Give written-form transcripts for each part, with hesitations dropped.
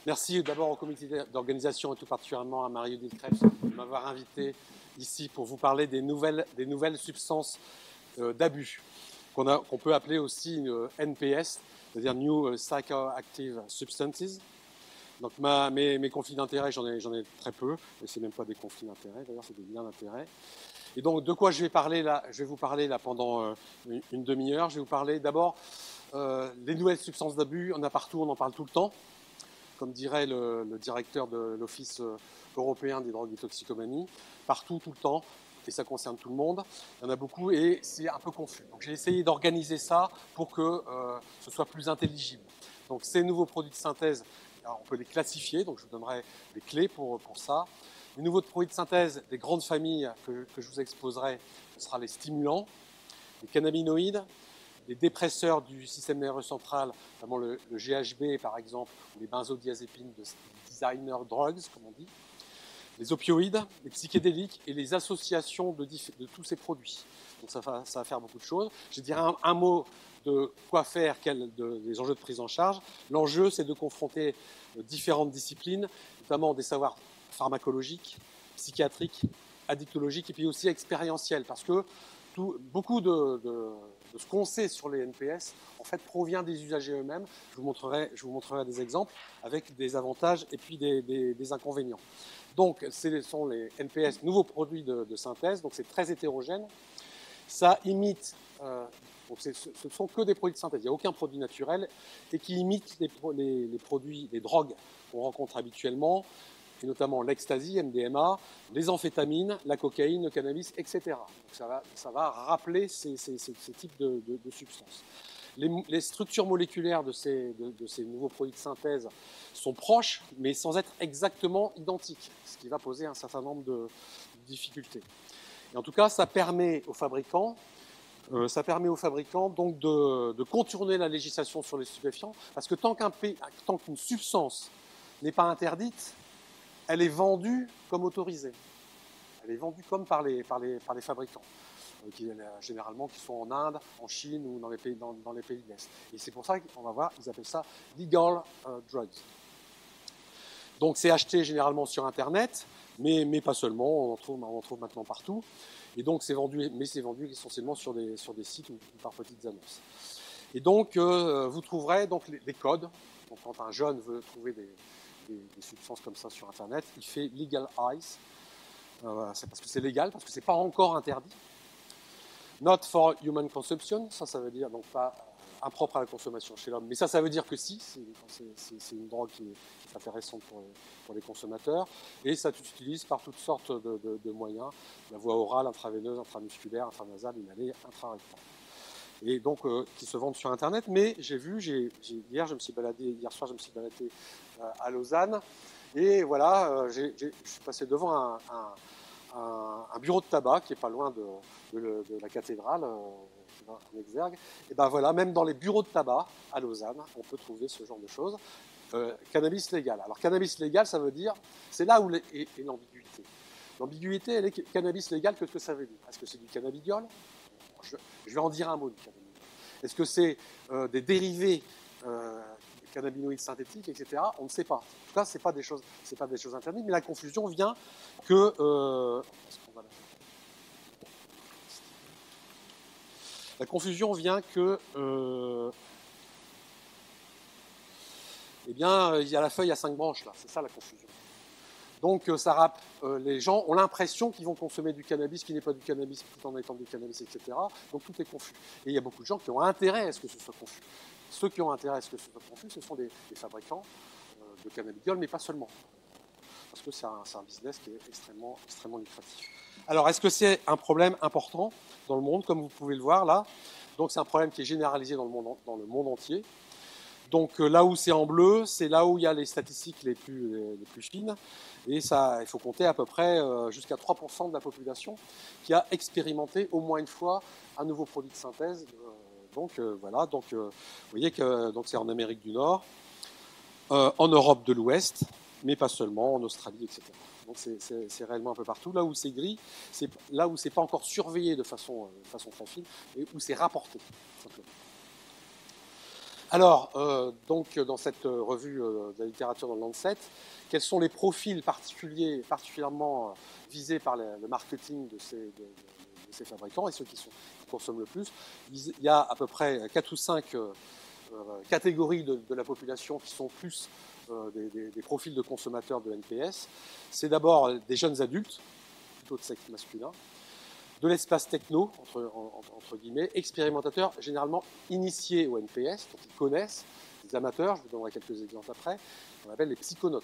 Merci d'abord au comité d'organisation et tout particulièrement à Marie-Odile Krebs de m'avoir invité ici pour vous parler des nouvelles substances d'abus, qu'on peut appeler aussi une NPS, c'est-à-dire New Psychoactive Substances. Donc mes conflits d'intérêts, j'en ai très peu, et c'est même pas des conflits d'intérêts, d'ailleurs c'est des liens d'intérêts. Et donc de quoi je vais vous parler là pendant une demi-heure. Je vais vous parler d'abord des nouvelles substances d'abus, on en a partout, on en parle tout le temps. Comme dirait le directeur de l'Office européen des drogues et toxicomanie, partout, tout le temps, et ça concerne tout le monde. Il y en a beaucoup et c'est un peu confus. Donc j'ai essayé d'organiser ça pour que ce soit plus intelligible. Donc ces nouveaux produits de synthèse, alors on peut les classifier, donc je vous donnerai les clés pour ça. Les nouveaux produits de synthèse des grandes familles que je vous exposerai, ce sera les stimulants, les cannabinoïdes, les dépresseurs du système nerveux central, notamment le GHB par exemple, ou les benzodiazépines de designer drugs, comme on dit, les opioïdes, les psychédéliques et les associations de tous ces produits. Donc ça va faire beaucoup de choses. Je dirais un mot de quoi faire, des enjeux de prise en charge. L'enjeu, c'est de confronter différentes disciplines, notamment des savoirs pharmacologiques, psychiatriques, addictologiques et puis aussi expérientiels, parce que beaucoup de ce qu'on sait sur les NPS, en fait, provient des usagers eux-mêmes. Je vous montrerai des exemples avec des avantages et puis des inconvénients. Donc, ce sont les NPS, nouveaux produits de synthèse, donc c'est très hétérogène. Ça imite, donc ce ne sont que des produits de synthèse, il n'y a aucun produit naturel, et qui imite les produits, les drogues qu'on rencontre habituellement, et notamment l'ecstasy, MDMA, les amphétamines, la cocaïne, le cannabis, etc. Donc ça va rappeler ces types de substances. Les structures moléculaires de ces nouveaux produits de synthèse sont proches, mais sans être exactement identiques, ce qui va poser un certain nombre de difficultés. Et en tout cas, ça permet aux fabricants donc de contourner la législation sur les stupéfiants, parce que tant qu'une substance n'est pas interdite, elle est vendue comme autorisée. Elle est vendue comme par les fabricants, généralement qui sont en Inde, en Chine ou dans les pays de l'Est. Et c'est pour ça qu'on va voir, ils appellent ça legal drugs. Donc c'est acheté généralement sur Internet, mais pas seulement, on en trouve maintenant partout. Et donc c'est vendu essentiellement sur des sites ou par petites annonces. Et donc vous trouverez donc les codes. Donc, quand un jeune veut trouver des substances comme ça sur Internet, il fait Legal Eyes. C'est parce que c'est légal, parce que c'est pas encore interdit. Not for human consumption, ça veut dire donc pas impropre à la consommation chez l'homme, mais ça veut dire que si, c'est une drogue qui est intéressante pour les consommateurs, et ça s'utilise par toutes sortes de moyens, la voie orale, intraveineuse, intramusculaire, intranasale, inhalée, intrarectale. Et donc qui se vendent sur Internet, mais hier soir, je me suis baladé à Lausanne, et voilà, je suis passé devant un bureau de tabac qui est pas loin de la cathédrale, en Exergue. Et ben voilà, même dans les bureaux de tabac à Lausanne, on peut trouver ce genre de choses. Cannabis légal. Alors cannabis légal, ça veut dire, c'est là où est l'ambiguïté. L'ambiguïté, elle est cannabis légal, qu'est-ce que ça veut dire? Est-ce que c'est du cannabidiol? Je vais en dire un mot du cannabidiol. Est-ce que c'est des dérivés cannabinoïdes synthétiques, etc. On ne sait pas. En tout cas, c'est pas des choses interdites, mais la confusion vient que eh bien, il y a la feuille à 5 branches là. C'est ça la confusion. Donc, les gens ont l'impression qu'ils vont consommer du cannabis qui n'est pas du cannabis tout en étant du cannabis, etc. Donc, tout est confus. Et il y a beaucoup de gens qui ont intérêt à ce que ce soit confus. Ceux qui ont intérêt à ce que ce soit confus, ce sont des fabricants de cannabidiol, mais pas seulement. Parce que c'est un business qui est extrêmement, extrêmement lucratif. Alors, est-ce que c'est un problème important dans le monde, comme vous pouvez le voir là? Donc, c'est un problème qui est généralisé dans le monde entier. Donc là où c'est en bleu, c'est là où il y a les statistiques les plus fines. Et ça, il faut compter à peu près jusqu'à 3% de la population qui a expérimenté au moins une fois un nouveau produit de synthèse. Voilà, vous voyez que c'est en Amérique du Nord, en Europe de l'Ouest, mais pas seulement, en Australie, etc. Donc c'est réellement un peu partout. Là où c'est gris, c'est là où c'est pas encore surveillé de façon très fine, et où c'est rapporté, simplement. Alors, donc, dans cette revue de la littérature dans le Lancet, quels sont les profils particulièrement visés par le marketing de ces fabricants et ceux qui consomment le plus? Il y a à peu près 4 ou 5 catégories de la population qui sont plus des profils de consommateurs de NPS. C'est d'abord des jeunes adultes, plutôt de sexe masculin, de l'espace techno, entre guillemets, expérimentateurs, généralement initiés au NPS, donc ils connaissent, des amateurs, je vous donnerai quelques exemples après, qu'on appelle les psychonautes.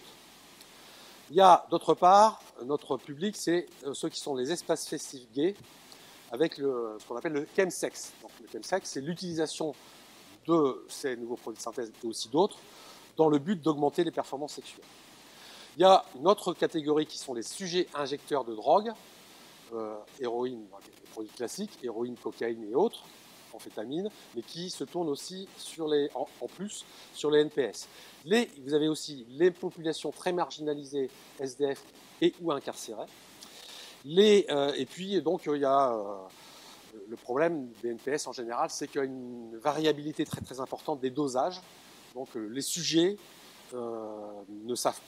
Il y a d'autre part, notre public, c'est ceux qui sont les espaces festifs gays, avec ce qu'on appelle le chemsex. Donc, le chemsex, c'est l'utilisation de ces nouveaux produits de synthèse et aussi d'autres, dans le but d'augmenter les performances sexuelles. Il y a une autre catégorie qui sont les sujets injecteurs de drogue, héroïne, les produits classiques, héroïne, cocaïne et autres, amphétamines, mais qui se tournent aussi en plus sur les NPS. Vous avez aussi les populations très marginalisées, SDF et ou incarcérées. Et puis donc il y a le problème des NPS en général, c'est qu'il y a une variabilité très très importante des dosages. Donc les sujets ne savent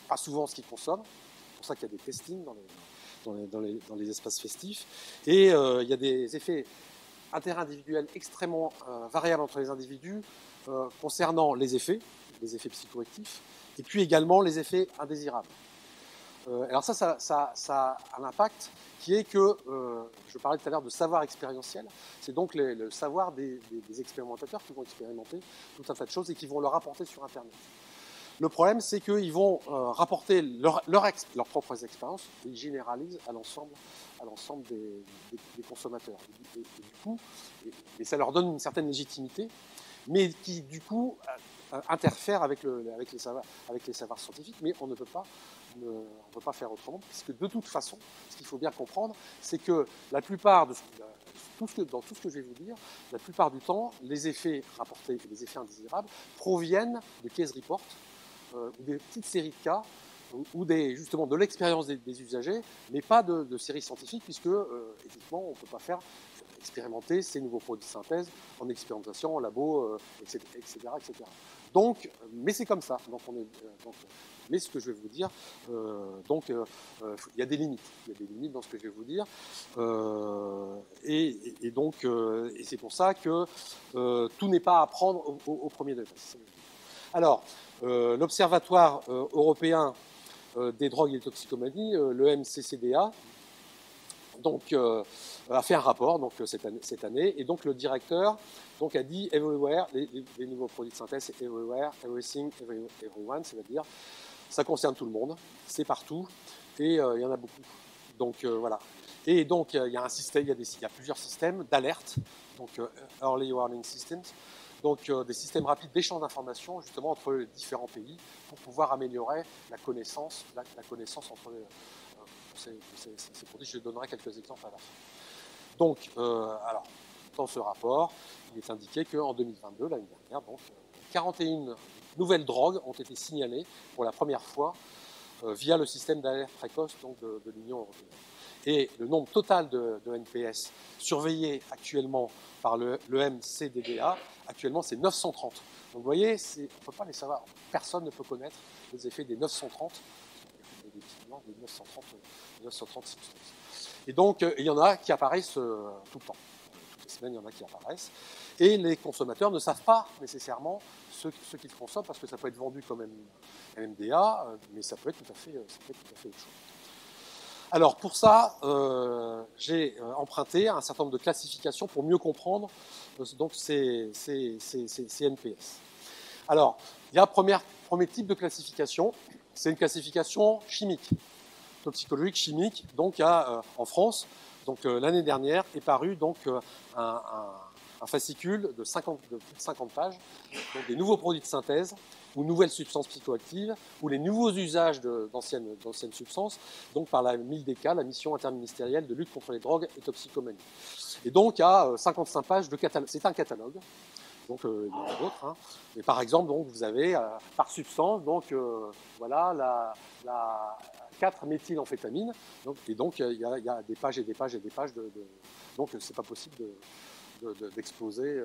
pas souvent ce qu'ils consomment. C'est pour ça qu'il y a des testings dans les espaces festifs. Et il y a des effets interindividuels extrêmement variables entre les individus concernant les effets psychoactifs, et puis également les effets indésirables. Alors ça a un impact qui est que, je parlais tout à l'heure de savoir expérientiel, c'est donc le savoir des expérimentateurs qui vont expérimenter tout un tas de choses et qui vont le rapporter sur Internet. Le problème, c'est qu'ils vont rapporter leurs propres expériences et ils généralisent à l'ensemble des consommateurs. Et du coup, et ça leur donne une certaine légitimité, mais qui, du coup, interfère avec les savoirs scientifiques, mais on ne peut pas faire autrement, puisque de toute façon, ce qu'il faut bien comprendre, c'est que la plupart dans tout ce que je vais vous dire, la plupart du temps, les effets rapportés et les effets indésirables proviennent de case reports, ou des petites séries de cas, ou justement de l'expérience des usagers, mais pas de séries scientifiques, puisque éthiquement, on ne peut pas faire expérimenter ces nouveaux produits de synthèse en expérimentation, en labo, etc., etc. Donc, mais c'est comme ça. Mais ce que je vais vous dire, il y a des limites. Il y a des limites dans ce que je vais vous dire. Et c'est pour ça que tout n'est pas à prendre au premier degré. Alors, l'Observatoire européen des drogues et des toxicomanies, le MCCDA, donc, a fait un rapport cette année, et donc le directeur a dit everywhere, les nouveaux produits de synthèse, c'est everywhere, everything, everyone, c'est-à-dire ça concerne tout le monde, c'est partout, et il y en a beaucoup. Donc voilà. Et donc il y a un système, il y a plusieurs systèmes d'alerte, donc early warning systems, donc des systèmes rapides d'échange d'informations justement entre les différents pays pour pouvoir améliorer la connaissance entre ces produits. Je donnerai quelques exemples à la fin. Donc, alors, dans ce rapport, il est indiqué qu'en 2022, l'année dernière, donc, 41 nouvelles drogues ont été signalées pour la première fois via le système d'alerte précoce de l'Union européenne. Et le nombre total de NPS surveillés actuellement par le MCDDA, actuellement c'est 930. Donc vous voyez, on ne peut pas les savoir. Personne ne peut connaître les effets des 930, des 930 substances. Et donc il y en a qui apparaissent tout le temps. Toutes les semaines, il y en a qui apparaissent. Et les consommateurs ne savent pas nécessairement ce qu'ils consomment, parce que ça peut être vendu comme MDA, mais ça peut être tout à fait autre chose. Alors pour ça, j'ai emprunté un certain nombre de classifications pour mieux comprendre donc ces NPS. Alors, il y a un premier type de classification, c'est une classification chimique, toxicologique chimique. Donc en France, l'année dernière est paru un fascicule de plus de 50 pages, donc des nouveaux produits de synthèse ou nouvelles substances psychoactives, ou les nouveaux usages d'anciennes substances, donc par la MILDECA, la mission interministérielle de lutte contre les drogues et toxicomanies. Et donc, à 55 pages de catalogue. C'est un catalogue, donc il y en a d'autres. Hein. Mais par exemple, donc, vous avez par substance, voilà, la 4-méthylamphétamine. Et donc, il y a des pages et des pages et des pages donc, c'est pas possible d'exposer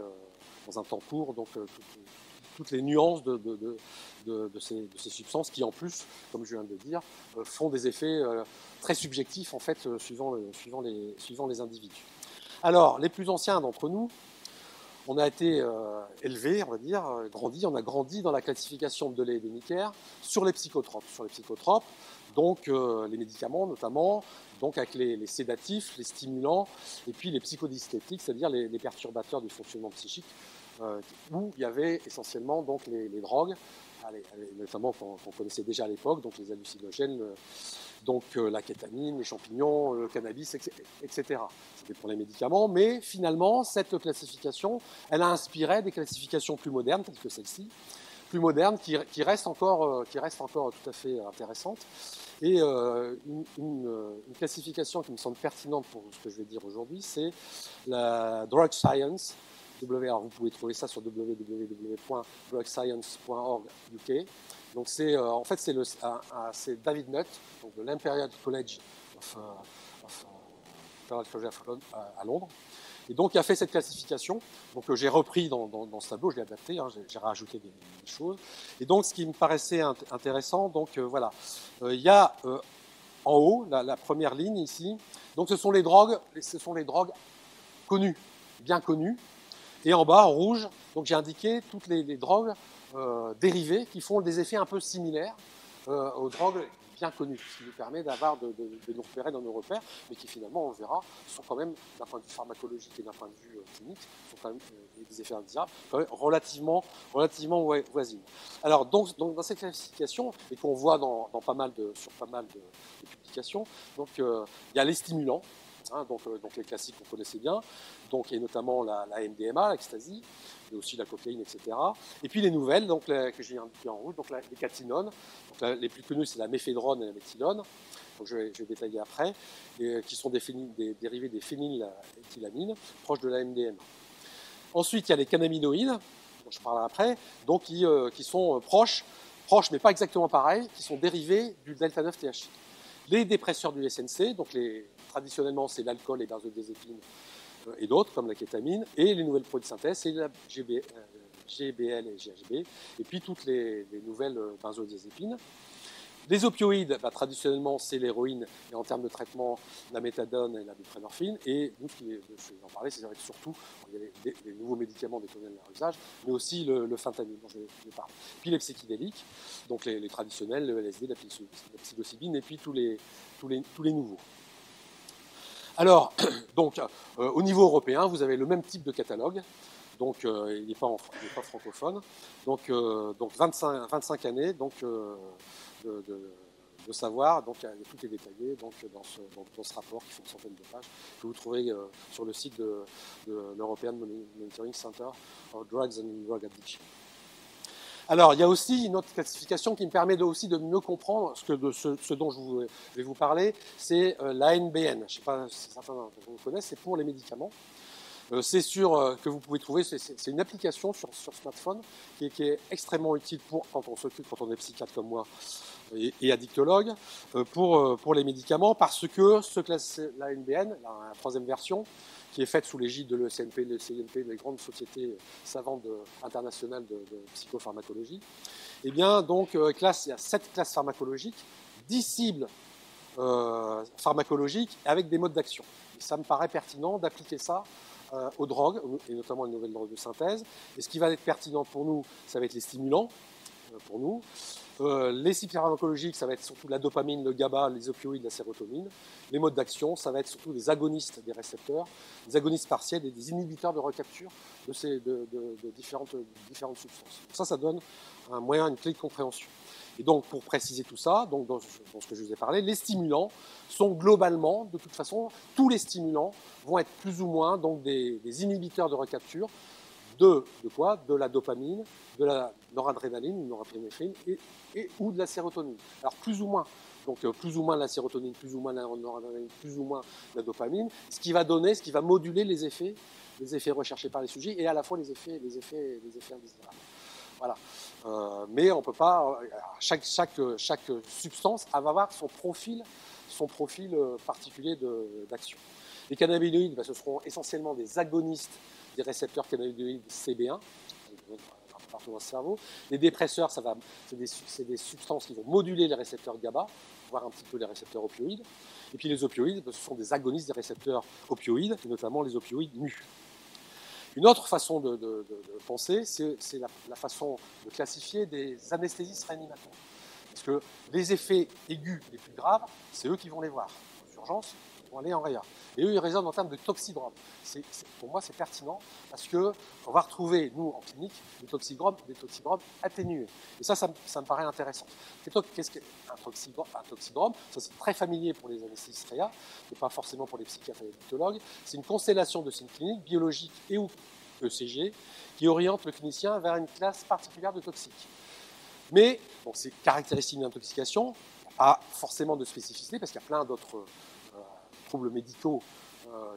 dans un temps court donc, toutes les nuances de ces substances qui, en plus, comme je viens de le dire, font des effets très subjectifs, en fait, suivant les individus. Alors, les plus anciens d'entre nous, on a été élevés, on va dire, on a grandi dans la classification de Delay et Deniker sur les psychotropes. Donc les médicaments notamment, donc avec les sédatifs, les stimulants, et puis les psychodysthétiques, c'est-à-dire les perturbateurs du fonctionnement psychique, où il y avait essentiellement donc les drogues, notamment qu'on connaissait déjà à l'époque, donc les hallucinogènes, donc la kétamine, les champignons, le cannabis, etc. C'était pour les médicaments, mais finalement, cette classification, elle a inspiré des classifications plus modernes, telles que celle-ci, plus modernes, qui restent encore tout à fait intéressantes. Et une classification qui me semble pertinente pour ce que je vais dire aujourd'hui, c'est la Drug Science. Alors vous pouvez trouver ça sur www.drugscience.org/UK. Donc en fait c'est David Nutt, donc de l'Imperial College à Londres, et donc il a fait cette classification. Donc j'ai repris dans ce tableau, je l'ai adapté, hein, j'ai rajouté des choses. Et donc ce qui me paraissait intéressant, donc voilà, il y a en haut la première ligne ici. Donc ce sont les drogues connues, bien connues. Et en bas, en rouge, donc j'ai indiqué toutes les drogues dérivées qui font des effets un peu similaires aux drogues bien connues, ce qui nous permet de nous repérer dans nos repères, mais qui finalement, on le verra, sont quand même, d'un point de vue pharmacologique et d'un point de vue clinique, sont quand même des effets indésirables, quand même relativement voisines. Alors, donc dans cette classification, et qu'on voit sur pas mal de publications, donc il y a les stimulants, hein, donc les classiques qu'on connaissait bien, donc, et notamment la MDMA, l'ecstasy, mais aussi la cocaïne, etc. Et puis les nouvelles, donc, que j'ai indiquées en rouge, donc les catinones. Donc, les plus connues, c'est la méphédrone et la méthylone, donc je vais détailler après, qui sont des dérivés des phényléthylamines, proches de la MDMA. Ensuite, il y a les cannabinoïdes, dont je parlerai après, donc qui sont proches, mais pas exactement pareils, qui sont dérivés du delta-9-THC. Les dépresseurs du SNC, donc traditionnellement c'est l'alcool, les benzodiazépines et d'autres, comme la kétamine, et les nouvelles produits de synthèse, c'est la GBL et GHB, et puis toutes les nouvelles benzodiazépines. Les opioïdes, traditionnellement, c'est l'héroïne, et en termes de traitement, la méthadone et la buprenorphine. Et nous, ce que je vais en parler, c'est surtout il y a les nouveaux médicaments détournés de leur usage, mais aussi le fentanyl, dont je vais parler. Puis les psychédéliques, donc les traditionnels, le LSD, la psilocybine, et puis tous les nouveaux. Alors, donc, au niveau européen, vous avez le même type de catalogue. Donc, il n'est pas francophone. Donc 25 années de savoir. Donc, tout est détaillé dans ce rapport qui fait une centaine de pages, que vous trouvez sur le site de l'European Monitoring Center for Drugs and Drug Addiction. Alors, il y a aussi une autre classification qui me permet aussi de mieux comprendre ce dont je vais vous parler, c'est l'ANBN. Je ne sais pas si certains d'entre vous connaissent, c'est pour les médicaments. C'est que vous pouvez trouver, c'est une application sur smartphone qui est extrêmement utile quand on est psychiatre comme moi et addictologue, pour les médicaments, parce que l'ANBN, la troisième version, qui est faite sous l'égide de l'ECNP, le CNP, les grandes sociétés savantes internationales de psychopharmacologie, eh bien, donc, il y a 7 classes pharmacologiques, 10 cibles pharmacologiques avec des modes d'action. Et ça me paraît pertinent d'appliquer ça aux drogues, et notamment les nouvelles drogues de synthèse. Et ce qui va être pertinent pour nous, ça va être les stimulants, pour nous. Les cibles pharmacologiques, ça va être surtout la dopamine, le GABA, les opioïdes, la sérotonine. Les modes d'action, ça va être surtout des agonistes des récepteurs, des agonistes partiels et des inhibiteurs de recapture de différentes substances. Ça donne un moyen, une clé de compréhension. Et donc, pour préciser tout ça, donc dans ce que je vous ai parlé, les stimulants sont globalement, de toute façon, tous les stimulants vont être plus ou moins donc des inhibiteurs de recapture de quoi? De la dopamine, de la noradrénaline, norépinéphrine, ou de la sérotonine. Alors, plus ou moins. Donc, plus ou moins la sérotonine, plus ou moins la noradrénaline, plus ou moins la dopamine, ce qui va moduler les effets recherchés par les sujets, et à la fois les effets indésirables. Voilà. Mais on peut pas. Chaque substance va avoir son profil particulier d'action. Les cannabinoïdes, ce seront essentiellement des agonistes des récepteurs cannabinoïdes CB1, un peu partout dans le cerveau. Les dépresseurs, c'est des substances qui vont moduler les récepteurs GABA, voire un petit peu les récepteurs opioïdes. Et puis les opioïdes, ce sont des agonistes des récepteurs opioïdes, et notamment les opioïdes mu. Une autre façon de penser, c'est la façon de classifier des anesthésistes réanimateurs. Parce que les effets aigus les plus graves, c'est eux qui vont les voir. Aux urgences, ils vont aller en réa. Et eux, ils raisonnent en termes de toxidrome. Pour moi, c'est pertinent parce qu'on va retrouver, nous, en clinique, des toxidromes atténués. Et ça me paraît intéressant. Qu'est-ce qu'un toxidrome? Ça, c'est très familier pour les anesthésistes réa, mais pas forcément pour les psychiatres et les pathologues. C'est une constellation de signes cliniques, biologiques et ou ECG, qui oriente le clinicien vers une classe particulière de toxiques. Mais, bon, ces caractéristiques d'intoxication a forcément de spécificité, parce qu'il y a plein d'autres troubles médicaux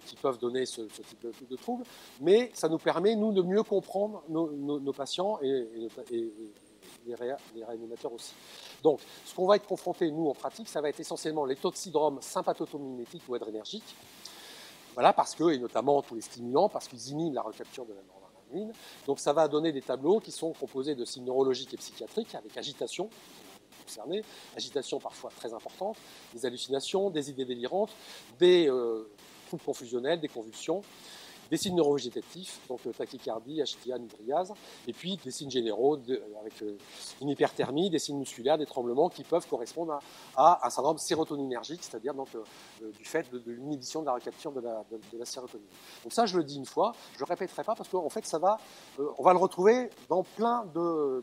qui peuvent donner ce type de troubles, mais ça nous permet, nous, de mieux comprendre nos patients et les réanimateurs aussi. Donc, ce qu'on va être confronté, nous, en pratique, ça va être essentiellement les toxidromes sympathotomimétiques ou adrénergiques, voilà, parce que, et notamment tous les stimulants, parce qu'ils inhibent la recapture de la noradrénaline. Donc ça va donner des tableaux qui sont composés de signes neurologiques et psychiatriques, avec agitation, concernée, agitation parfois très importante, des hallucinations, des idées délirantes, des troubles confusionnels, des convulsions, des signes neurovégétatifs, donc tachycardie, HTA, nudriase, et puis des signes généraux avec une hyperthermie, des signes musculaires, des tremblements qui peuvent correspondre à un syndrome sérotoninergique, c'est-à-dire donc, du fait de l'inhibition de la recapture de la sérotonine. Donc ça, je le dis une fois, je ne le répéterai pas parce qu'en fait, on va le retrouver dans plein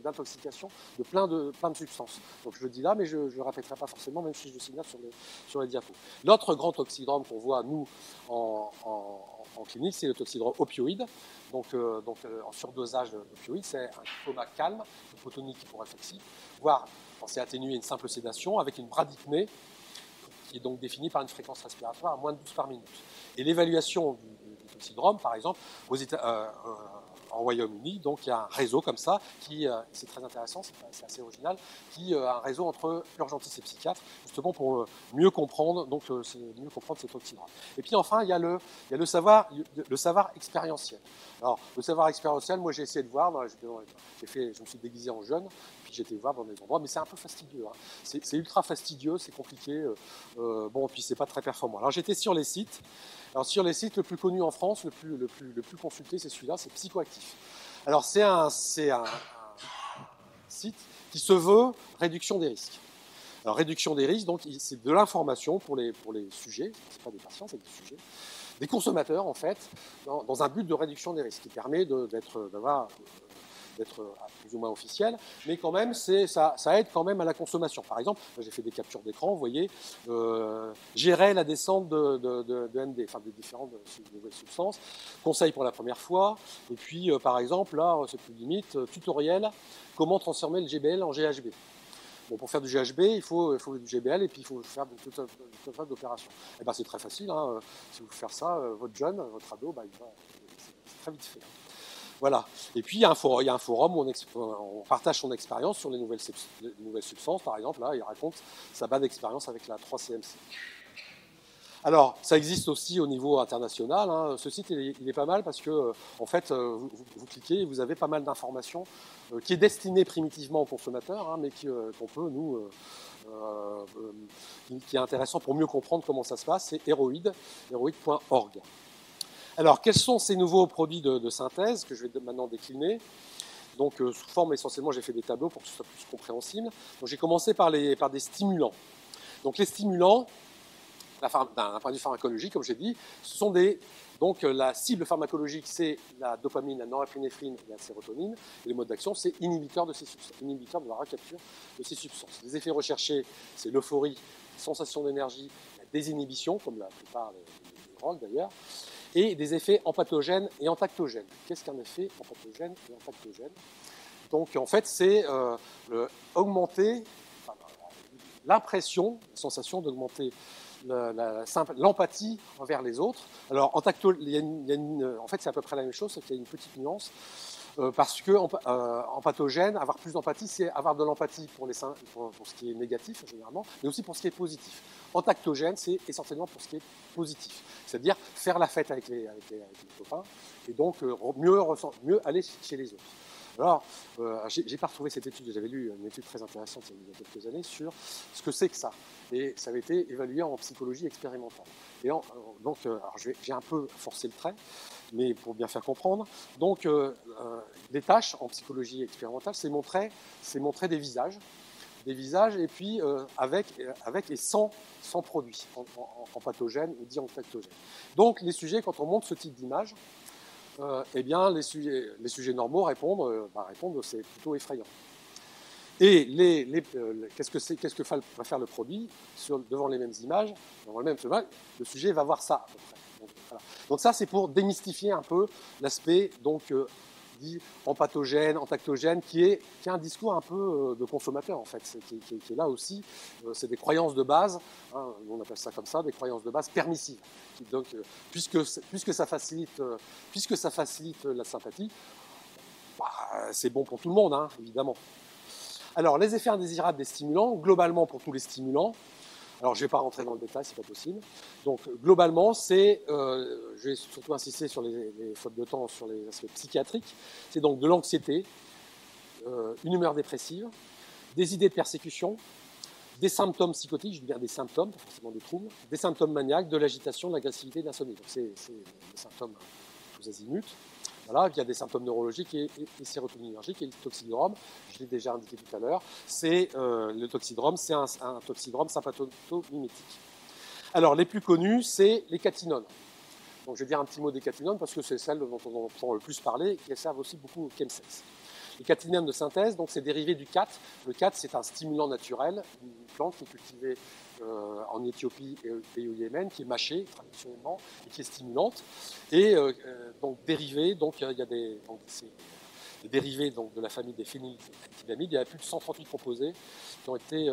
d'intoxications, de plein de substances. Donc je le dis là, mais je ne le répéterai pas forcément, même si je le signale sur les diapos. L'autre grand toxidrome qu'on voit, nous, en clinique, c'est le toxidrome opioïde. Donc en surdosage d'opioïdes, c'est un coma calme, hypotonique hyporéflexif, voire quand c'est atténué une simple sédation avec une bradypnée qui est donc définie par une fréquence respiratoire à moins de 12 par minute. Et l'évaluation du toxidrome, par exemple, en Royaume-Uni, donc il y a un réseau comme ça, c'est très intéressant, c'est assez original, qui a un réseau entre urgentistes et psychiatres, justement pour mieux comprendre, ces toxidromes. Et puis enfin, il y a le savoir expérientiel. Alors, le savoir expérientiel, moi j'ai essayé de voir, je me suis déguisé en jeune, puis j'ai été voir dans des endroits, mais c'est un peu fastidieux. Hein. C'est ultra fastidieux, c'est compliqué, puis c'est pas très performant. Alors j'étais sur les sites. Alors sur les sites, le plus connu en France, le plus consulté, c'est celui-là, c'est Psychoactif. Alors c'est un site qui se veut réduction des risques. Alors réduction des risques, donc c'est de l'information pour les sujets, c'est pas des patients, c'est des sujets, des consommateurs en fait, dans un but de réduction des risques, qui permet d'être plus ou moins officiel, mais quand même, ça aide quand même à la consommation. Par exemple, j'ai fait des captures d'écran, vous voyez, gérer la descente de ND, enfin des différentes nouvelles substances, conseil pour la première fois, et puis par exemple, là, c'est plus limite, tutoriel, comment transformer le GBL en GHB. Bon, pour faire du GHB, il faut du GBL et puis il faut faire toute une tas d'opérations. Et ben, c'est très facile, hein. Si vous faites ça, votre jeune, votre ado, c'est très vite fait. Voilà. Et puis il y a un forum où on partage son expérience sur les nouvelles substances. Par exemple, là, il raconte sa bonne expérience avec la 3-CMC. Alors, ça existe aussi au niveau international. Hein. Ce site, il est pas mal parce que, en fait, vous cliquez et vous avez pas mal d'informations qui est destiné primitivement aux consommateurs, hein, mais qu'on peut, nous, qui est intéressant pour mieux comprendre comment ça se passe. C'est heroid.org. Alors, quels sont ces nouveaux produits de synthèse que je vais maintenant décliner? Donc, sous forme, essentiellement, j'ai fait des tableaux pour que ce soit plus compréhensible. Donc, j'ai commencé par des stimulants. Donc, les stimulants, d'un point de vue pharmacologique, comme j'ai dit, ce sont donc la cible pharmacologique, c'est la dopamine, la norépinéphrine et la sérotonine. Et le mode d'action, c'est inhibiteur de la recapture de ces substances. Les effets recherchés, c'est l'euphorie, sensation d'énergie, la désinhibition, comme la plupart des drogues d'ailleurs, et des effets empathogènes et entactogènes. Qu'est-ce qu'un effet empathogène et entactogène? Donc en fait, c'est augmenter l'impression, la sensation d'augmenter l'empathie envers les autres. Alors en fait, c'est à peu près la même chose, sauf qu'il y a une petite nuance. Parce que en pathogène, avoir plus d'empathie, c'est avoir de l'empathie pour ce qui est négatif, généralement, mais aussi pour ce qui est positif. En tactogène, c'est essentiellement pour ce qui est positif. C'est-à-dire faire la fête avec les copains, et donc mieux aller chez les autres. Alors, j'ai pas retrouvé cette étude, j'avais lu une étude très intéressante il y a quelques années sur ce que c'est que ça. Et ça avait été évalué en psychologie expérimentale. Et donc, j'ai un peu forcé le trait, mais pour bien faire comprendre. Donc, les tâches en psychologie expérimentale, c'est montrer des visages, et puis avec et sans produit, en pathogène ou dit en tactogène. Donc, les sujets, quand on montre ce type d'image, eh bien, les sujets normaux répondent c'est plutôt effrayant. Et qu'est-ce que va faire le produit devant les mêmes images, le sujet va voir ça à peu près. Donc ça, c'est pour démystifier un peu l'aspect dit en pathogène, en tactogène, qui a un discours un peu de consommateur en fait, qui est là aussi. C'est des croyances de base, hein, on appelle ça comme ça, des croyances de base permissives. Donc, puisque ça facilite la sympathie, c'est bon pour tout le monde, hein, évidemment. Alors, les effets indésirables des stimulants, globalement pour tous les stimulants. Alors, je ne vais pas rentrer dans le détail, c'est pas possible. Donc, globalement, je vais surtout insister sur les fautes de temps, sur les aspects psychiatriques. C'est donc de l'anxiété, une humeur dépressive, des idées de persécution, des symptômes psychotiques, je veux dire des symptômes, pas forcément des troubles, des symptômes maniaques, de l'agitation, de l'agressivité, de l'insomnie. Donc, c'est des symptômes tous azimuts. Voilà, il y a des symptômes neurologiques et sérotoninergiques et le toxidrome, je l'ai déjà indiqué tout à l'heure, le toxidrome, c'est un toxidrome sympathomimétique. Alors, les plus connus, c'est les catinones. Donc, je vais dire un petit mot des catinones parce que c'est celles dont on entend le plus parler et qui servent aussi beaucoup au chemsex. Les catinones de synthèse, donc c'est dérivé du khat. Le khat, c'est un stimulant naturel, une plante qui est cultivée en Éthiopie et au Yémen, qui est mâchée traditionnellement et qui est stimulante. Et donc dérivé, donc il y a des dérivés donc, de la famille des phénylethylamide. Il y a plus de 138 proposés qui ont été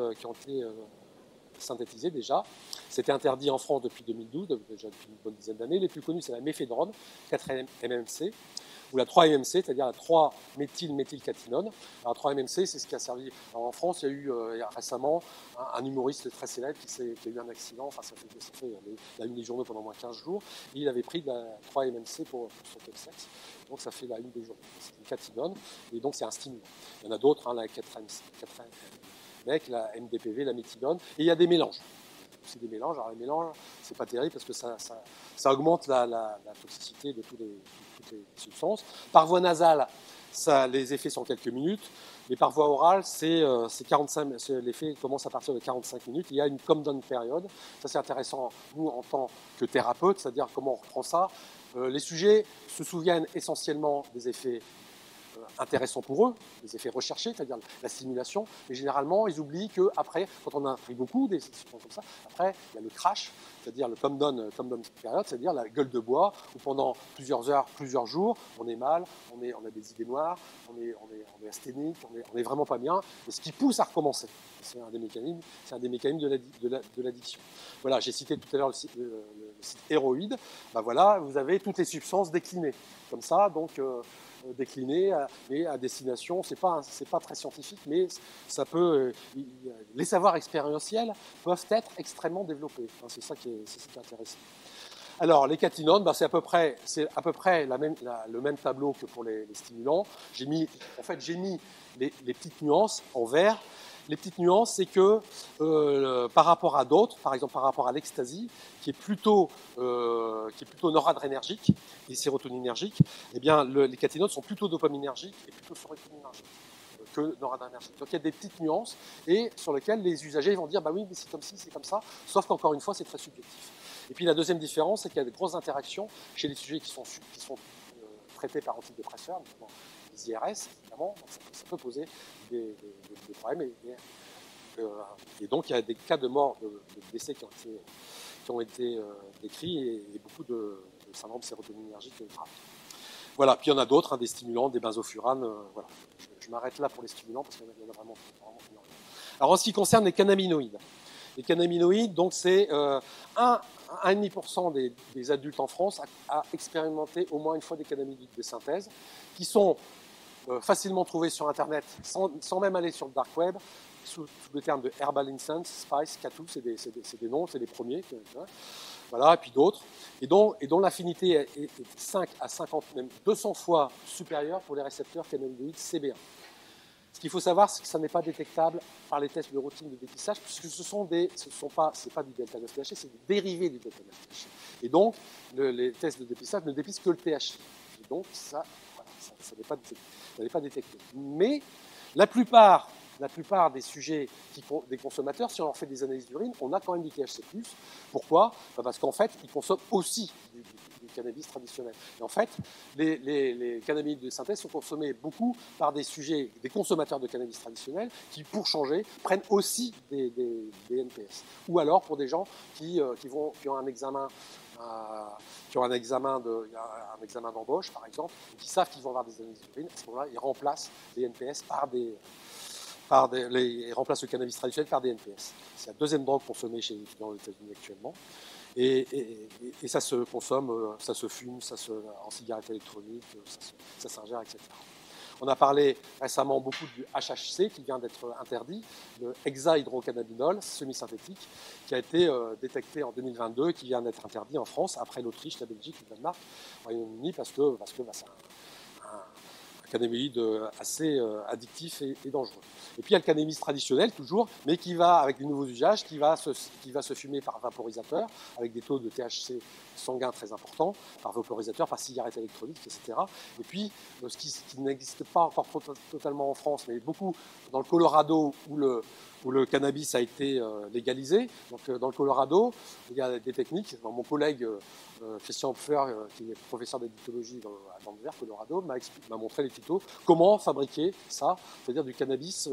synthétisés déjà. C'était interdit en France depuis 2012, déjà depuis une bonne dizaine d'années. Les plus connus, c'est la méphédrone, 4-MMC, ou la 3-MMC, c'est-à-dire la 3-méthylméthylcatinone. Alors, la 3-MMC, c'est ce qui a servi. Alors, en France, il y a eu récemment un humoriste très célèbre qui a eu un accident, enfin, ça fait la une des journaux pendant moins 15 jours, et il avait pris de la 3-MMC pour son chemsex. Donc, ça fait la une des journaux. C'est une catinone, et donc c'est un stimulant. Il y en a d'autres, hein, la 4-MMC, la MDPV, la méthylone, et il y a des mélanges. C'est des mélanges. Alors les mélanges, c'est pas terrible parce que ça augmente la toxicité de toutes les substances. Par voie nasale, les effets sont quelques minutes, mais par voie orale, l'effet commence à partir de 45 minutes. Il y a une come down période. Ça, c'est intéressant, nous, en tant que thérapeute, c'est-à-dire comment on reprend ça. Les sujets se souviennent essentiellement des effets intéressants pour eux, des effets recherchés, c'est-à-dire la stimulation, mais généralement, ils oublient qu'après, quand on a pris beaucoup des substances comme ça, après, il y a le crash, c'est-à-dire le come down période, c'est-à-dire la gueule de bois, où pendant plusieurs heures, plusieurs jours, on est mal, on a des idées noires, on est asthénique, on est vraiment pas bien, et ce qui pousse à recommencer. C'est un des mécanismes de l'addiction. Voilà, j'ai cité tout à l'heure le site Héroïde. Ben voilà, vous avez toutes les substances déclinées, comme ça, donc déclinées et à destination. C'est pas très scientifique, mais ça peut. Les savoirs expérientiels peuvent être extrêmement développés. Enfin, c'est ça qui est intéressant. Alors, les catinones, c'est à peu près le même tableau que pour les stimulants. J'ai mis les petites nuances en vert. Les petites nuances, c'est que par rapport à d'autres, par exemple par rapport à l'ecstasy, qui est plutôt noradrénergique et sérotoninergique, eh bien les catinones sont plutôt dopaminergiques et plutôt sérotoninergiques que noradrénergiques. Donc il y a des petites nuances et sur lesquelles les usagers vont dire bah oui, mais c'est comme ci, c'est comme ça, sauf qu'encore une fois, c'est très subjectif. Et puis la deuxième différence, c'est qu'il y a de grosses interactions chez les sujets qui sont traités par antidépresseurs, notamment les IRS, évidemment, donc ça peut poser des problèmes. Et donc, il y a des cas de mort, de décès qui ont été décrits et beaucoup de syndrome sérotoninergique grave. Voilà, puis il y en a d'autres, des stimulants, des benzofuranes. Voilà. Je m'arrête là pour les stimulants parce qu'il y en a vraiment énormément. Alors, en ce qui concerne les cannabinoïdes, donc c'est 1,5% des adultes en France a expérimenté au moins une fois des cannabinoïdes de synthèse qui sont facilement trouvés sur Internet, sans même aller sur le dark web, sous le terme de Herbal Incense, Spice, Katu, c'est des noms, c'est les premiers. Voilà, et puis d'autres, et dont l'affinité est 5 à 50, même 200 fois supérieure pour les récepteurs cannabinoïdes CB1. Ce qu'il faut savoir, c'est que ça n'est pas détectable par les tests de routine de dépistage, puisque c'est pas du delta-9-THC, c'est des dérivés du delta-9-THC. Et donc, les tests de dépistage ne dépistent que le THC. Et donc, ça n'est pas détecté. Mais la plupart des sujets, des consommateurs, si on leur fait des analyses d'urine, on a quand même du THC+. Pourquoi ? Parce qu'en fait, ils consomment aussi du cannabis traditionnel. Et en fait, les cannabinoïdes de synthèse sont consommés beaucoup par des consommateurs de cannabis traditionnel qui, pour changer, prennent aussi des NPS. Ou alors pour des gens qui ont un examen d'embauche, par exemple, et qui savent qu'ils vont avoir des analyses d'urine. À ce moment-là, ils remplacent les NPS ils remplacent le cannabis traditionnel par des NPS. C'est la deuxième drogue consommée chez les étudiants aux États-Unis actuellement. Et ça se consomme, ça se fume, en cigarette électronique, ça s'ingère, etc. On a parlé récemment beaucoup du HHC qui vient d'être interdit, le hexahydrocannabinol semi-synthétique, qui a été détecté en 2022 et qui vient d'être interdit en France, après l'Autriche, la Belgique, le Danemark, le Royaume-Uni, parce que c'est un cannabinoïde assez addictif et dangereux. Et puis il y a le cannabis traditionnel toujours, mais qui va avec des nouveaux usages, qui va se fumer par vaporisateur, avec des taux de THC sanguin très importants, par vaporisateur, par cigarette électronique, etc. Et puis ce qui n'existe pas encore totalement en France, mais beaucoup dans le Colorado où le cannabis a été légalisé. Donc dans le Colorado, il y a des techniques. Mon collègue Christian Hopfer, qui est professeur d'éditologie à Denver, Colorado, m'a montré les tutos comment fabriquer ça, c'est-à-dire du cannabis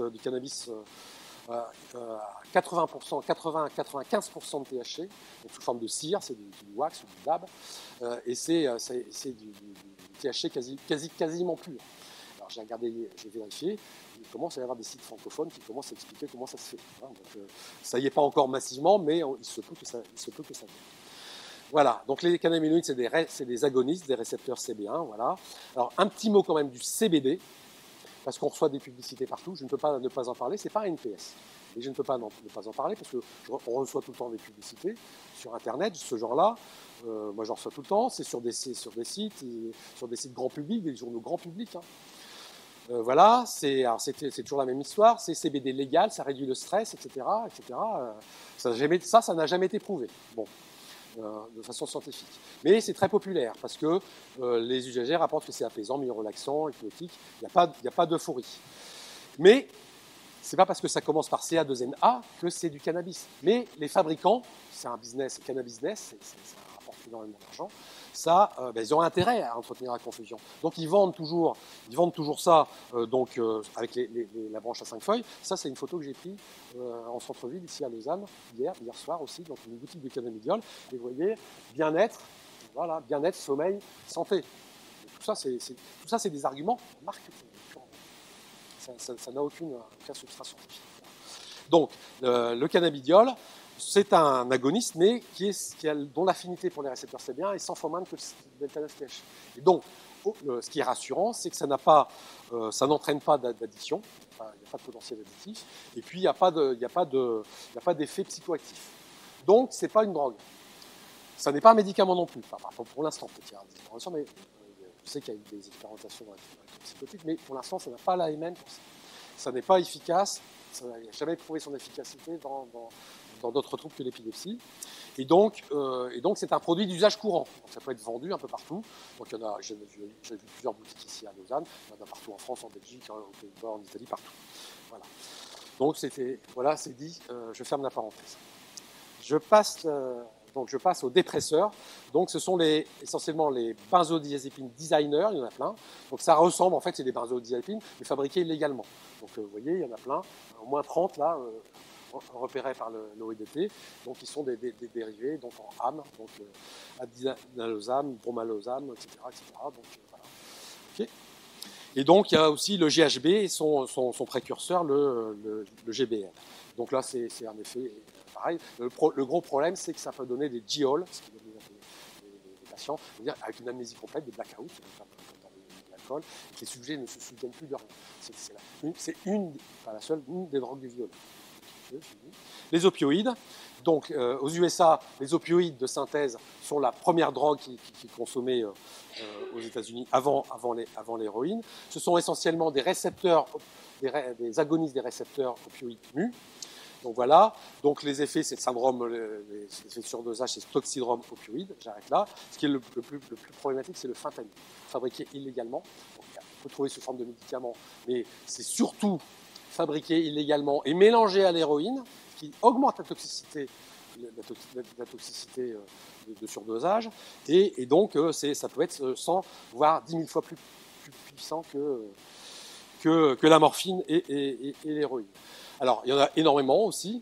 80%, 80-95% de THC, donc sous forme de cire, c'est du wax ou du dab, et c'est du THC quasiment pur. Alors j'ai vérifié, il commence à y avoir des sites francophones qui commencent à expliquer comment ça se fait. Donc, ça n'y est pas encore massivement, mais il se peut que ça vienne. Voilà, donc les cannabinoïdes, c'est des agonistes, des récepteurs CB1, voilà. Alors un petit mot quand même du CBD, parce qu'on reçoit des publicités partout, je ne peux pas ne pas en parler, c'est pas un NPS. Et je ne peux pas ne pas en parler parce qu'on reçoit tout le temps des publicités sur Internet, ce genre-là. Moi, j'en reçois tout le temps. C'est sur des sites grand public, des journaux grand public. Hein. Voilà, c'est toujours la même histoire. C'est CBD légal, ça réduit le stress, etc. etc. Ça n'a jamais été prouvé. Bon. De façon scientifique. Mais c'est très populaire parce que les usagers rapportent que c'est apaisant, mieux relaxant, hypnotique. Il n'y a pas d'euphorie. Mais c'est pas parce que ça commence par CA2NA que c'est du cannabis. Mais les fabricants, c'est un business, cannabis business, ça rapporte énormément d'argent. Ça, ils ont intérêt à entretenir la confusion. Donc ils vendent toujours ça avec la branche à 5 feuilles. Ça, c'est une photo que j'ai prise en centre-ville, ici à Lausanne, hier soir aussi, dans une boutique de cannabidiol. Et vous voyez, bien-être, voilà, bien-être, sommeil, santé. Et tout ça, c'est des arguments marketing. Ça n'a aucun substrat scientifique. Donc, le cannabidiol, c'est un agoniste, mais dont l'affinité pour les récepteurs CB1 est 100 fois moins que le delta-9-THC. Et donc, ce qui est rassurant, c'est que ça n'entraîne pas d'addiction, il n'y a pas de potentiel additif, et puis il n'y a pas d'effet psychoactif. Donc, ce n'est pas une drogue. Ça n'est pas un médicament non plus, pour l'instant, peut-être qu'il y a des expérimentations, mais je sais qu'il y a eu des expérimentations avec psychotiques, mais pour l'instant, ça n'a pas l'AMN pour ça. Ça n'est pas efficace, ça n'a jamais prouvé son efficacité dans d'autres troubles que l'épilepsie. Et donc, c'est un produit d'usage courant. Donc, ça peut être vendu un peu partout. Donc, j'ai vu plusieurs boutiques ici à Lausanne, il y en a partout en France, en Belgique, aux Pays-Bas, en Italie, partout. Voilà. Donc, c'est dit, je ferme la parenthèse. Je passe aux dépresseurs. Donc, ce sont essentiellement les benzodiazépines designers, il y en a plein. Donc, ça ressemble, en fait, c'est des benzodiazépines, mais fabriquées illégalement. Donc, vous voyez, il y en a plein, au moins 30 là, repérés par l'OIDT. Donc, ils sont des dérivés, donc en AM, donc adinalosam, bromalosam, etc. Donc, voilà. Okay. Et donc, il y a aussi le GHB et son précurseur, le GBL. Donc là, c'est un effet pareil. Le gros problème, c'est que ça peut donner des GIOL, ce qui donne des patients, c'est-à-dire avec une amnésie complète, des blackouts, comme dans les l'alcool, et que les sujets ne se souviennent plus de rien. C'est une, pas la seule, une des drogues du violon. Les opioïdes. Donc, aux USA, les opioïdes de synthèse sont la première drogue qui est consommée aux États-Unis avant l'héroïne. Ce sont essentiellement des récepteurs, des agonistes des récepteurs opioïdes mu. Donc voilà, donc les effets, c'est le syndrome, les effets de surdosage, c'est le toxidrome opioïde, j'arrête là. Ce qui est le plus problématique, c'est le fentanyl, fabriqué illégalement. Donc, on peut trouver sous forme de médicaments, mais c'est surtout fabriqué illégalement et mélangé à l'héroïne, qui augmente la toxicité de surdosage, et donc ça peut être 100, voire 10 000 fois plus puissant que la morphine et l'héroïne. Alors, il y en a énormément aussi,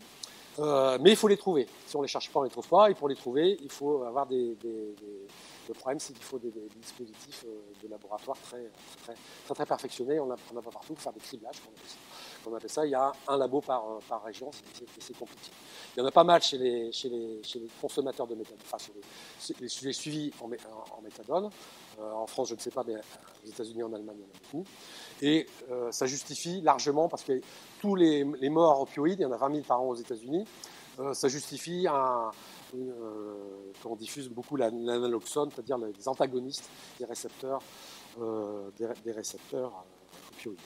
mais il faut les trouver. Si on ne les cherche pas, on ne les trouve pas. Et pour les trouver, il faut avoir le problème, c'est qu'il faut des dispositifs de laboratoire très perfectionnés. On n'a pas partout. Il faut faire des criblages, on appelle ça. Il y a un labo par région, c'est compliqué. Il y en a pas mal chez les consommateurs de méthadone, enfin, les suivis en méthadone. En France, je ne sais pas, mais aux États-Unis, en Allemagne, il y en a beaucoup. Et ça justifie largement, parce que tous les morts opioïdes, il y en a 20 000 par an aux États-Unis, ça justifie qu'on diffuse beaucoup l'analoxone, c'est-à-dire les antagonistes des récepteurs opioïdes.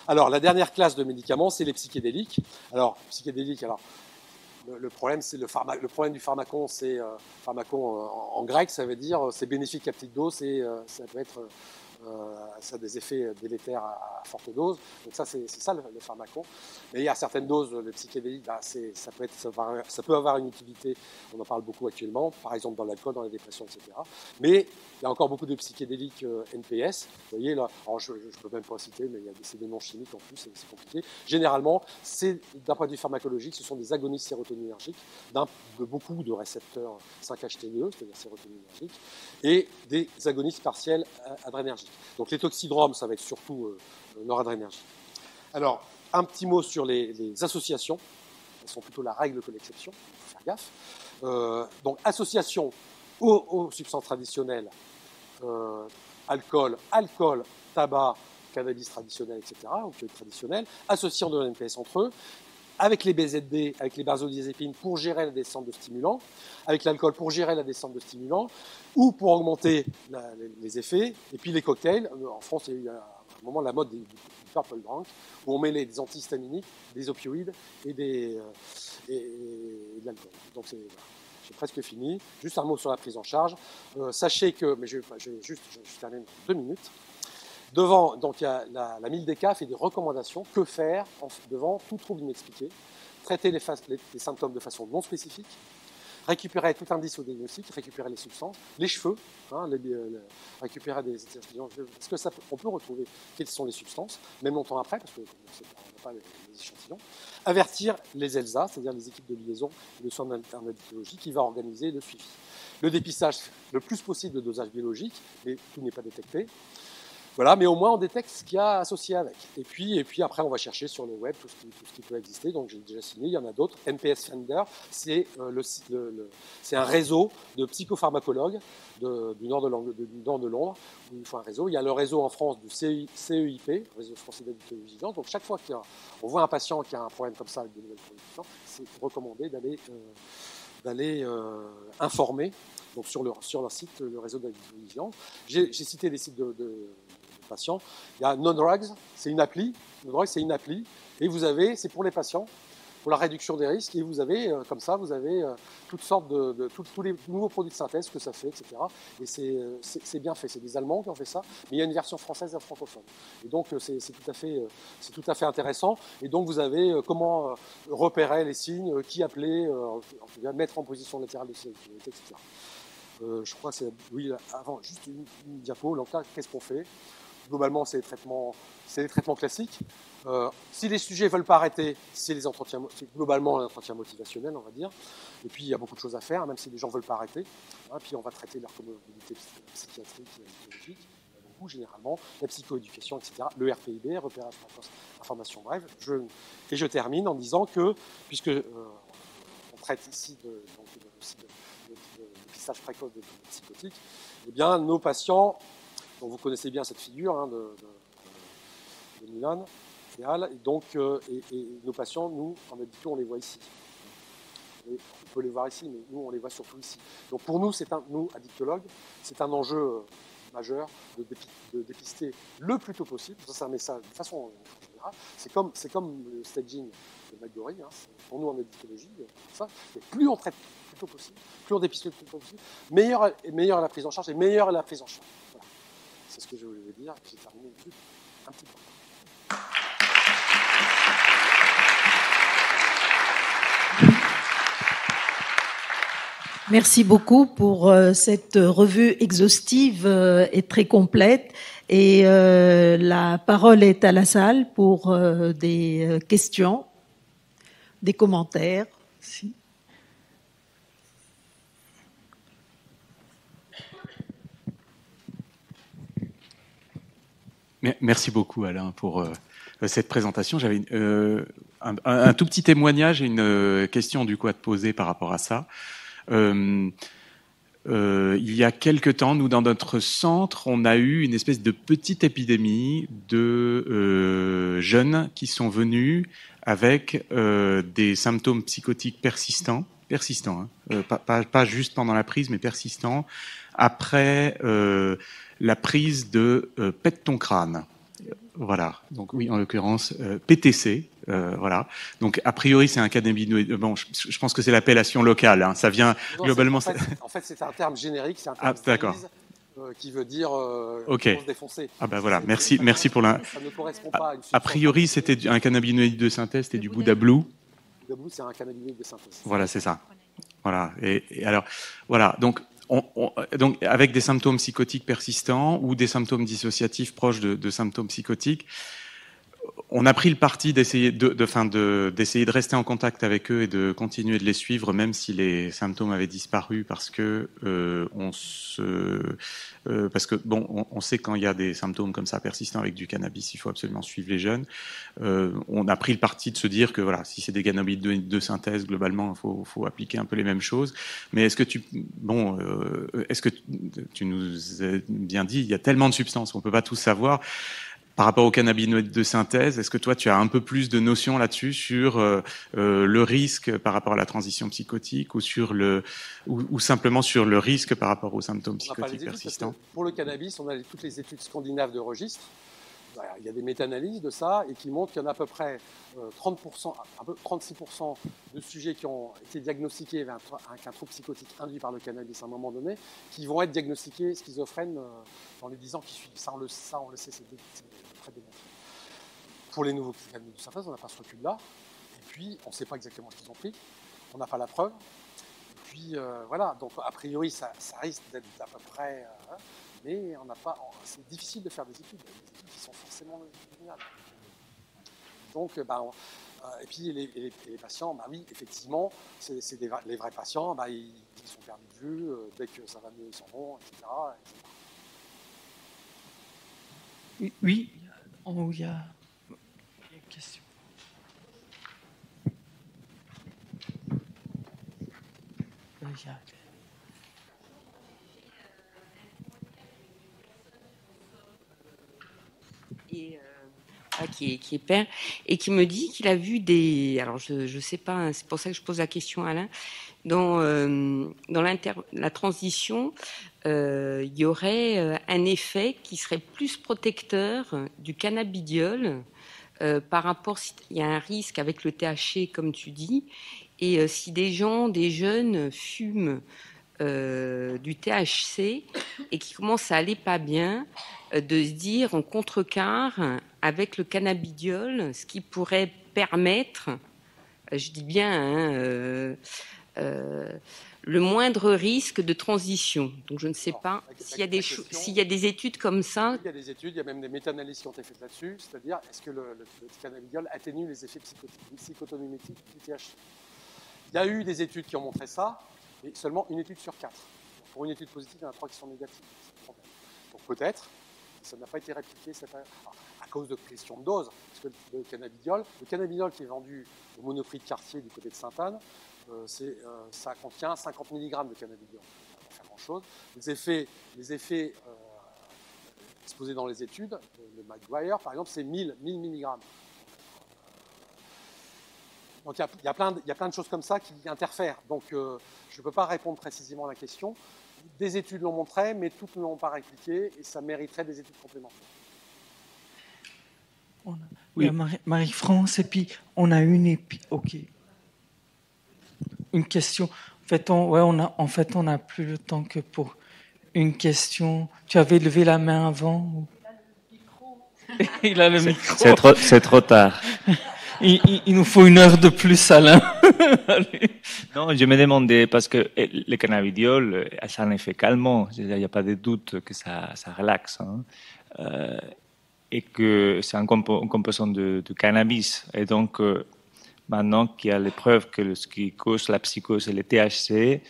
Alors, la dernière classe de médicaments, c'est les psychédéliques. Alors, le problème, c'est le problème du pharmacon, c'est pharmacon en grec, ça veut dire c'est bénéfique à petite dose et ça peut être ça a des effets délétères à forte dose. Donc ça, c'est ça le pharmacon. Mais il y a certaines doses, le psychédélique, ça peut avoir une utilité, on en parle beaucoup actuellement, par exemple dans l'alcool, dans la dépression, etc. Mais il y a encore beaucoup de psychédéliques NPS. Vous voyez là, alors je ne peux même pas citer, mais c'est des noms chimiques en plus, c'est compliqué. Généralement, d'un point de vue pharmacologique, ce sont des agonistes sérotoninergiques de beaucoup de récepteurs 5-HT2E, c'est-à-dire sérotoninergiques, et des agonistes partiels adrénergiques. Donc les toxidromes, ça va être surtout noradrénergie. Alors, un petit mot sur les associations. Elles sont plutôt la règle que l'exception, il faut faire gaffe. Donc, association aux substances traditionnelles, alcool, tabac, cannabis traditionnel, etc., opioïdes traditionnels, associant de l'NPS entre eux, avec les BZD, avec les benzodiazépines pour gérer la descente de stimulants, avec l'alcool pour gérer la descente de stimulants, ou pour augmenter les effets, et puis les cocktails. En France, il y a eu à un moment la mode du purple drink, où on mêlait des antihistaminiques, des opioïdes et de l'alcool. Donc j'ai presque fini. Juste un mot sur la prise en charge. Sachez que, mais je termine en 2 minutes. Devant, donc, il y a la MILDECA fait des recommandations. Que faire devant tout trouble inexpliqué? Traiter les symptômes de façon non spécifique, récupérer tout indice au diagnostic, récupérer les substances, les cheveux, récupérer des échantillons. Est-ce que on peut retrouver quelles sont les substances, même longtemps après, parce qu'on n'a pas les échantillons. Avertir les ELSA, c'est-à-dire les équipes de liaison et de soins d'addictologie, qui va organiser le suivi. Le dépistage, le plus possible de dosage biologique, mais tout n'est pas détecté. Voilà, mais au moins on détecte ce qu'il y a associé avec. Et puis après, on va chercher sur le web tout ce qui peut exister. Donc j'ai déjà signé, il y en a d'autres. NPS Finder, c'est un réseau de psychopharmacologues du nord de Londres, où il faut un réseau. Il y a le réseau en France du CEIP, Réseau français d'addictovigilance. Donc chaque fois qu'on voit un patient qui a un problème comme ça avec des nouvelles productions, c'est recommandé d'aller informer. Donc sur leur site, le réseau d'addictovigilance. J'ai cité des sites de patients. Il y a NoDrugs, c'est une appli. NoDrugs, c'est une appli. Et c'est pour les patients, pour la réduction des risques. Et vous avez, comme ça, toutes sortes tous les nouveaux produits de synthèse que ça fait, etc. Et c'est bien fait. C'est des Allemands qui ont fait ça. Mais il y a une version française et francophone. Et donc, c'est tout à fait intéressant. Et donc, vous avez comment repérer les signes, qui appeler, en tout cas, mettre en position latérale de sécurité, etc. Je crois que oui, avant, juste une diapo. Donc là, qu'est-ce qu'on fait? Globalement, c'est les traitements classiques. Si les sujets ne veulent pas arrêter, c'est globalement un entretien motivationnel, on va dire. Et puis, il y a beaucoup de choses à faire, même si les gens ne veulent pas arrêter. Hein, puis, on va traiter leur comorbidité psychiatrique et psychologique, beaucoup généralement, la psychoéducation, etc. Le RPIB, repérage, information brève. Et je termine en disant que, puisque on traite ici de dépistage précoce de psychotiques, eh bien, nos patients Donc vous connaissez bien cette figure hein, de Milan. Et donc, et nos patients, nous, en habitude, on les voit ici. Et on peut les voir ici, mais nous, on les voit surtout ici. Donc pour nous, nous, addictologues, c'est un enjeu majeur de dépister le plus tôt possible. Ça, c'est un message de façon générale. C'est comme le staging de McGorry. Hein. Pour nous, en addictologie, ça. Et plus on traite le plus tôt possible, plus on dépiste le plus tôt possible, meilleure est la prise en charge et meilleure est la prise en charge. Voilà. C'est ce que je voulais vous dire. J'ai terminé un petit peu. Merci beaucoup pour cette revue exhaustive et très complète. Et la parole est à la salle pour des questions, des commentaires. Si. Merci beaucoup Alain pour cette présentation. J'avais un tout petit témoignage et une question du coup à te poser par rapport à ça. Il y a quelque temps, nous dans notre centre, on a eu une espèce de petite épidémie de jeunes qui sont venus avec des symptômes psychotiques persistants, hein, pas juste pendant la prise, mais persistants, après la prise de pète ton crâne. Voilà, donc oui, en l'occurrence, PTC, voilà. Donc, a priori, c'est un cannabinoïde. Bon, je pense que c'est l'appellation locale, hein. Ça vient globalement... En fait, c'est un terme générique, c'est un terme qui veut dire okay. se défoncer. Ah ben voilà, merci pour la... Ça ne correspond pas à une a priori, c'était un cannabinoïde de synthèse, c'était du Buddha Blue. Buddha Blue, c'est un cannabinoïde de synthèse. Voilà, c'est ça. Voilà, et alors, voilà, donc avec des symptômes psychotiques persistants ou des symptômes dissociatifs proches de symptômes psychotiques, on a pris le parti d'essayer d'essayer de rester en contact avec eux et de continuer de les suivre, même si les symptômes avaient disparu, parce que on sait quand il y a des symptômes comme ça persistants avec du cannabis, il faut absolument suivre les jeunes. On a pris le parti de se dire que voilà, si c'est des cannabinoïdes de synthèse, globalement, il faut appliquer un peu les mêmes choses. Mais est-ce que tu nous as bien dit, il y a tellement de substances, on peut pas tout savoir. Par rapport aux cannabinoïdes de synthèse, est-ce que toi, tu as un peu plus de notions là-dessus sur le risque par rapport à la transition psychotique ou simplement sur le risque par rapport aux symptômes psychotiques persistants? Pour le cannabis, on a toutes les études scandinaves de registre. Il y a des méta-analyses de ça et qui montrent qu'il y en a à peu près 30%, 36% de sujets qui ont été diagnostiqués avec un trouble psychotique induit par le cannabis à un moment donné, qui vont être diagnostiqués schizophrènes dans les 10 ans qui suivent. Ça, on le sait, c'est très démontré. Pour les nouveaux cannabinoïdes de synthèse, on n'a pas ce recul-là. Et puis, on ne sait pas exactement ce qu'ils ont pris. On n'a pas la preuve. Et puis, voilà. Donc, a priori, ça risque d'être à peu près... mais on n'a pas. C'est difficile de faire des études qui sont forcément géniales. Donc, et puis les patients, oui, effectivement, c'est les vrais patients, ils sont perdus de vue, dès que ça va mieux, ils s'en vont, etc. Oui, en haut, il y a une question. Qui est père et qui me dit qu'il a vu des... Alors, je sais pas, hein, c'est pour ça que je pose la question à Alain. Dans la transition, il y aurait un effet qui serait plus protecteur du cannabidiol par rapport... Il y a un risque avec le THC, comme tu dis, et si des jeunes fument du THC et qui commencent à aller pas bien, de se dire on contrecarre avec le cannabidiol, ce qui pourrait permettre, je dis bien, le moindre risque de transition. Donc je ne sais pas s'il y a des études comme ça. Il y a des études, il y a même des méta-analyses qui ont été faites là-dessus, c'est-à-dire est-ce que le cannabidiol atténue les effets psychotomimétiques du THC. Il y a eu des études qui ont montré ça, mais seulement une étude sur 4. Pour une étude positive, il y en a 3 qui sont négatives. C'est le problème. Donc peut-être, ça n'a pas été répliqué à cause de questions de dose. Parce que le cannabidiol qui est vendu au Monoprix de Cartier du côté de Sainte-Anne, ça contient 50 mg de cannabidiol. Ça ne va pas faire grand-chose. Les effets exposé dans les études, le McGuire par exemple, c'est 1000 mg. Donc il y a plein de choses comme ça qui interfèrent. Donc je ne peux pas répondre précisément à la question. Des études l'ont montré, mais toutes ne l'ont pas répliqué et ça mériterait des études complémentaires. Oui, Marie-France, et puis on a une question. En fait, on n'a plus le temps que pour une question. Tu avais levé la main avant. Il a le micro. C'est trop tard. Il nous faut 1 heure de plus, Alain. Non, je me demandais, parce que le cannabidiol, ça a un effet calmant. Il n'y a pas de doute que ça relaxe. Hein. Et que c'est un composant de cannabis. Et donc, maintenant qu'il y a les preuves que ce qui cause la psychose, c'est le THC,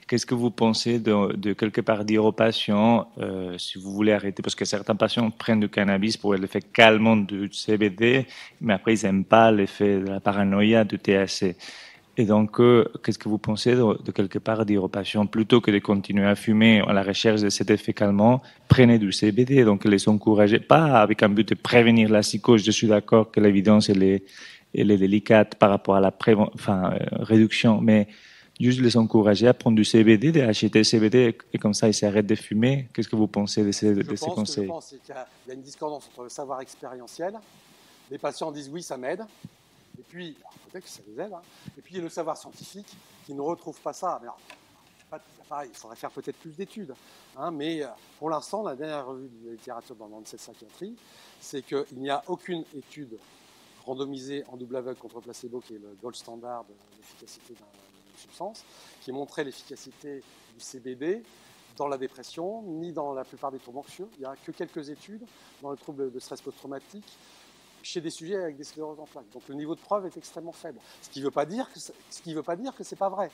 qu'est-ce que vous pensez de quelque part dire aux patients, si vous voulez arrêter, parce que certains patients prennent du cannabis pour l'effet calmant du CBD, mais après ils n'aiment pas l'effet de la paranoïa du THC. Et donc, qu'est-ce que vous pensez de quelque part dire aux patients, plutôt que de continuer à fumer à la recherche de cet effet calmant, prenez du CBD, donc les encourager, pas avec un but de prévenir la psychose. Je suis d'accord que l'évidence elle est délicate par rapport à la réduction, mais juste les encourager à prendre du CBD, d'acheter CBD, et comme ça ils s'arrêtent de fumer. Qu'est-ce que vous pensez de ces conseils? Je pense qu'il y a une discordance entre le savoir expérientiel. Les patients disent oui, ça m'aide. Et puis, peut-être que ça les aide. Hein. Et puis, il y a le savoir scientifique qui ne retrouve pas ça. Mais alors, il faudrait faire peut-être plus d'études. Hein, mais pour l'instant, la dernière revue de littérature dans le Lancet Psychiatry, c'est qu'il n'y a aucune étude randomisée en double aveugle contre placebo, qui est le gold standard de l'efficacité d'une substance, qui montrait l'efficacité du CBD dans la dépression, ni dans la plupart des troubles anxieux. Il n'y a que quelques études dans les troubles de stress post-traumatique, chez des sujets avec des scléroses en plaques. Donc le niveau de preuve est extrêmement faible. Ce qui ne veut pas dire que ce n'est pas vrai.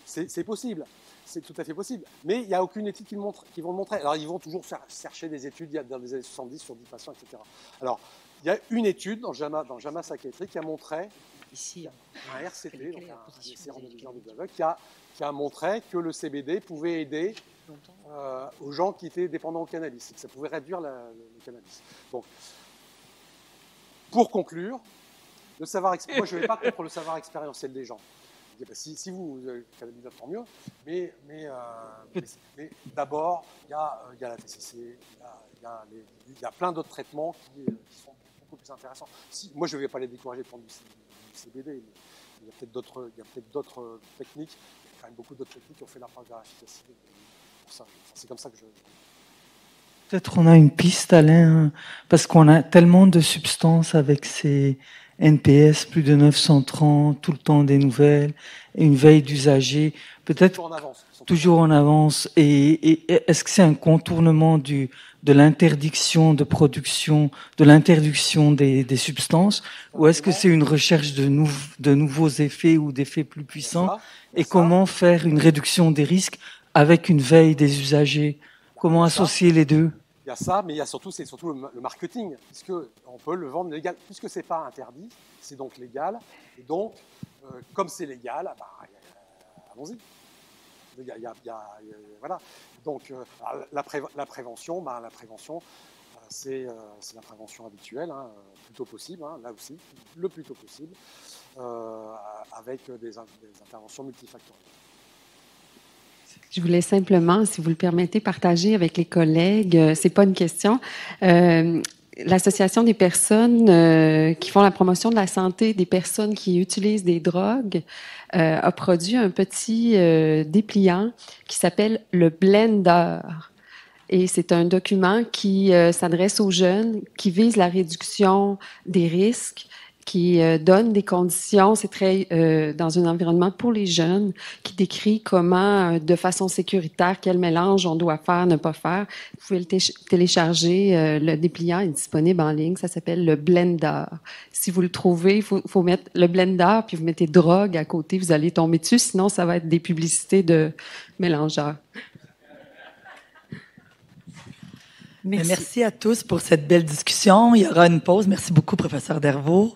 C'est possible, c'est tout à fait possible. Mais il n'y a aucune étude qui vont le montrer. Alors ils vont toujours chercher des études dans les années 70 sur 10 patients, etc. Alors il y a une étude dans JAMA Psychiatry qui a montré, ici, un RCT, donc un essai randomisé en double aveugle, qui a montré que le CBD pouvait aider aux gens qui étaient dépendants au cannabis, et que ça pouvait réduire le cannabis. Donc, pour conclure, moi je ne vais pas contre le savoir expérientiel des gens. Si vous cannabis, tant mieux, mais d'abord, il y a la TCC, il y a plein d'autres traitements qui sont beaucoup plus intéressants. Moi, je ne vais pas les décourager de prendre du CBD, mais il y a peut-être d'autres techniques, il y a quand même beaucoup d'autres techniques qui ont fait la preuve de leur efficacité. Pour ça, c'est comme ça que je... Peut-être on a une piste, Alain, parce qu'on a tellement de substances avec ces NPS, plus de 930, tout le temps des nouvelles, et une veille d'usager. Peut-être toujours en avance. Et est-ce que c'est un contournement de l'interdiction de production, de l'interdiction des substances, ou est-ce que c'est une recherche de nouveaux effets ou d'effets plus puissants? Et comment faire une réduction des risques avec une veille des usagers? Comment associer les deux? Il y a ça, mais il y a surtout le marketing, puisqu'on peut le vendre légal. Puisque ce n'est pas interdit, c'est donc légal. Et donc, comme c'est légal, allons-y. Voilà. Donc, la prévention, c'est la prévention habituelle, hein, plutôt possible, hein, là aussi, le plus tôt possible, avec des interventions multifactorielles. Je voulais simplement, si vous le permettez, partager avec les collègues, c'est pas une question, l'association des personnes qui font la promotion de la santé des personnes qui utilisent des drogues a produit un petit dépliant qui s'appelle le Blender. Et c'est un document qui s'adresse aux jeunes, qui vise la réduction des risques, qui donne des conditions, c'est très dans un environnement pour les jeunes, qui décrit comment, de façon sécuritaire, quel mélange on doit faire, ne pas faire. Vous pouvez le télécharger, le dépliant est disponible en ligne, ça s'appelle le Blender. Si vous le trouvez, il faut mettre le Blender, puis vous mettez drogue à côté, vous allez tomber dessus, sinon ça va être des publicités de mélangeurs. Merci à tous pour cette belle discussion. Il y aura une pause. Merci beaucoup, professeur Dervaux.